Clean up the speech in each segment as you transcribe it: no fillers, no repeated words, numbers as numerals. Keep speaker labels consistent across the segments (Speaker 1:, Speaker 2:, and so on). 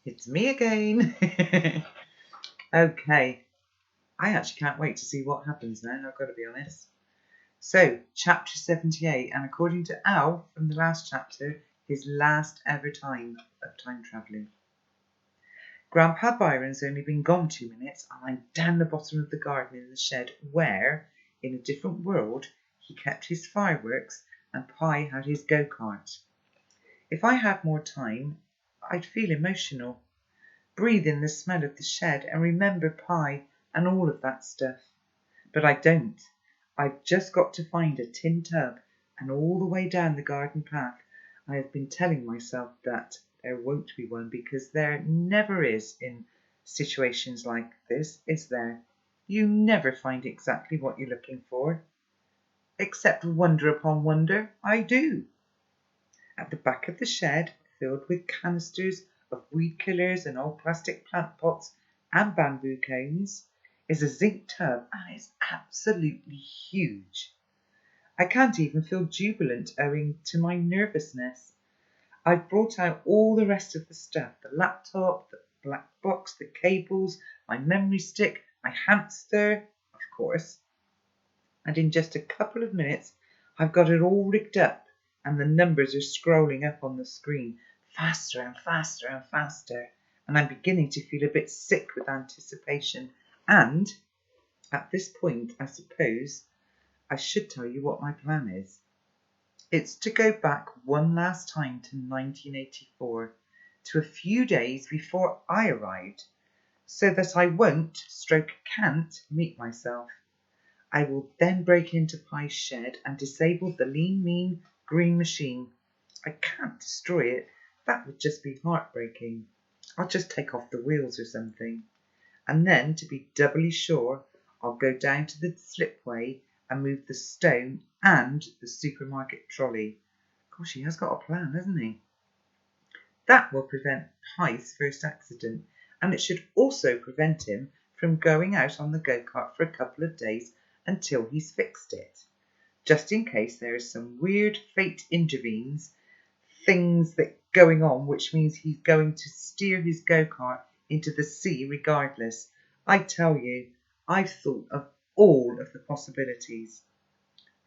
Speaker 1: It's me again. Okay, I actually can't wait to see what happens now, I've got to be honest. So, chapter 78, and according to Al from the last chapter, his last ever time of time travelling. Grandpa Byron's only been gone 2 minutes, and I'm down the bottom of the garden in the shed where, in a different world, he kept his fireworks and Pi had his go-kart. If I had more time, I'd feel emotional. Breathe in the smell of the shed and remember Pi and all of that stuff. But I don't. I've just got to find a tin tub, and all the way down the garden path I have been telling myself that there won't be one, because there never is in situations like this, is there? You never find exactly what you're looking for. Except wonder upon wonder, I do. At the back of the shed, filled with canisters of weed killers and old plastic plant pots and bamboo cones, is a zinc tub, and it's absolutely huge. I can't even feel jubilant owing to my nervousness. I've brought out all the rest of the stuff, the laptop, the black box, the cables, my memory stick, my hamster, of course, and in just a couple of minutes I've got it all rigged up and the numbers are scrolling up on the screen faster and faster and faster, and I'm beginning to feel a bit sick with anticipation. And at this point, I suppose I should tell you what my plan is. It's to go back one last time to 1984, to a few days before I arrived, so that I won't, can't, meet myself. I will then break into Pi's shed and disable the lean, mean green machine. I can't destroy it. That would just be heartbreaking. I'll just take off the wheels or something. And then, to be doubly sure, I'll go down to the slipway and move the stone and the supermarket trolley. Gosh, he has got a plan, hasn't he? That will prevent Pi's first accident, and it should also prevent him from going out on the go-kart for a couple of days until he's fixed it. Just in case there is some weird fate intervenes, things that going on, which means he's going to steer his go-kart into the sea regardless. I tell you, I've thought of all of the possibilities.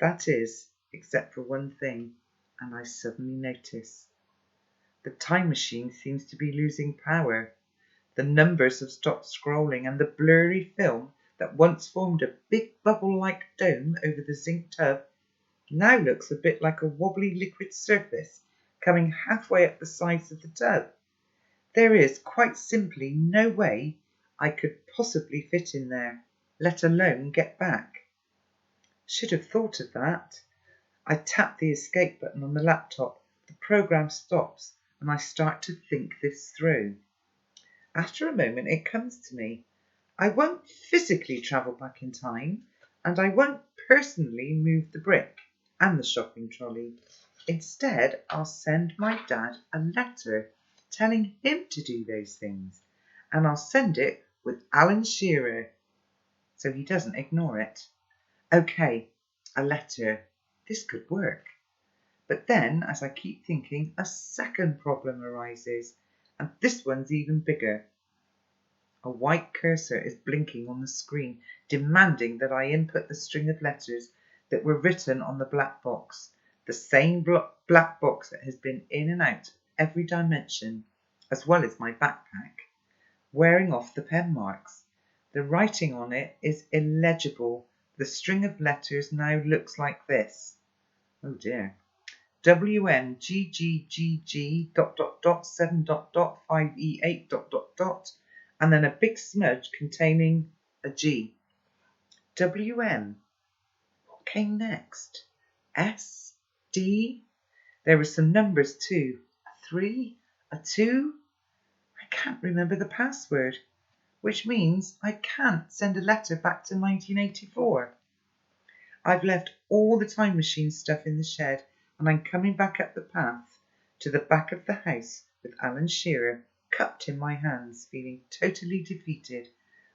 Speaker 1: That is, except for one thing, and I suddenly notice. The time machine seems to be losing power. The numbers have stopped scrolling, and the blurry film that once formed a big bubble-like dome over the zinc tub now looks a bit like a wobbly liquid surface coming halfway up the sides of the tub. There is quite simply no way I could possibly fit in there, let alone get back. Should have thought of that. I tap the escape button on the laptop, the program stops, and I start to think this through. After a moment it comes to me. I won't physically travel back in time, and I won't personally move the brick and the shopping trolley. Instead, I'll send my dad a letter telling him to do those things, and I'll send it with Alan Shearer so he doesn't ignore it. Okay, a letter. This could work. But then, as I keep thinking, a second problem arises, and this one's even bigger. A white cursor is blinking on the screen, demanding that I input the string of letters that were written on the black box, the same black box that has been in and out every dimension, as well as my backpack, wearing off the pen marks. The writing on it is illegible. The string of letters now looks like this. Oh dear. WNGGGG ... 7 ... and then a big smudge containing a G. WN. What came next? S? D? There were some numbers too. A 3? A 2? I can't remember the password, which means I can't send a letter back to 1984. I've left all the time machine stuff in the shed, and I'm coming back up the path to the back of the house with Alan Shearer cupped in my hands, feeling totally defeated,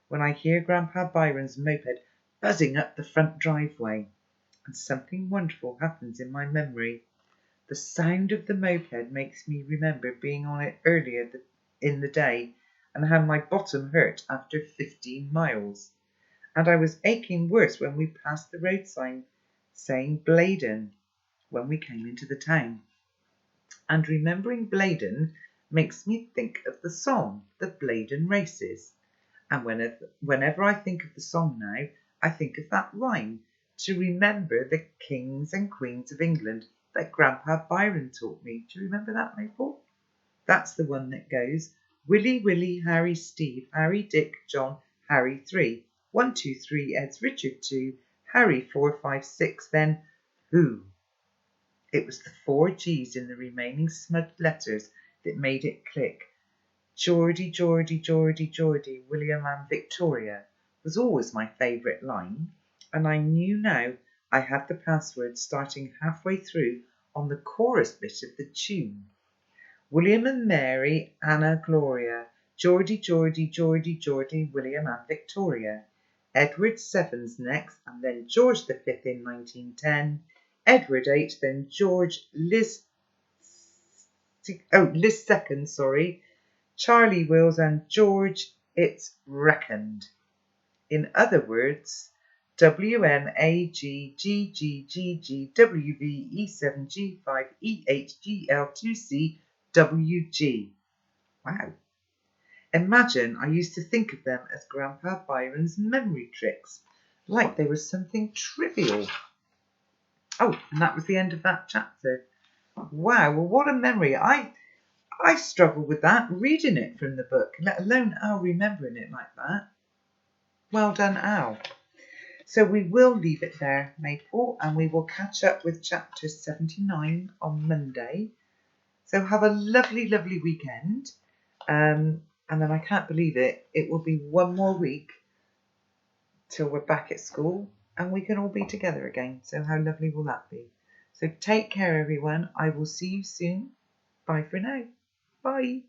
Speaker 1: when I hear Grandpa Byron's moped buzzing up the front driveway, and something wonderful happens in my memory. The sound of the moped makes me remember being on it earlier in the day and how my bottom hurt after 15 miles. And I was aching worse when we passed the road sign saying Bladen when we came into the town. And remembering Bladen makes me think of the song, the Bladen Races. And whenever I think of the song now, I think of that rhyme to remember the kings and queens of England that Grandpa Byron taught me. Do you remember that, Maple? That's the one that goes, Willie, Willie, Harry, Steve, Harry, Dick, John, Harry, 3. 1, 2, 3, Ed's Richard, 2, Harry, 4, 5, 6, then who? It was the 4 G's in the remaining smudged letters that made it click. Geordie, Geordie, Geordie, Geordie, William and Victoria was always my favourite line, and I knew now I had the password starting halfway through on the chorus bit of the tune. William and Mary, Anna, Gloria, Geordie, Geordie, Geordie, Geordie, William and Victoria. Edward 7's next, and then George the 5th in 1910. Edward 8, then George Liz 2nd, sorry. Charlie Wills and George, it's reckoned. In other words, WNAGGGGWV E7G5EHGL2CWG. Wow. Imagine I used to think of them as Grandpa Byron's memory tricks, like they were something trivial. Oh, and that was the end of that chapter. Wow, well, what a memory. I struggle with that, reading it from the book, let alone Al remembering it like that. Well done, Al. So we will leave it there, Maple, and we will catch up with chapter 79 on Monday. So have a lovely, lovely weekend. And then I can't believe it. It will be one more week till we're back at school and we can all be together again. So how lovely will that be? So take care, everyone. I will see you soon. Bye for now. Bye.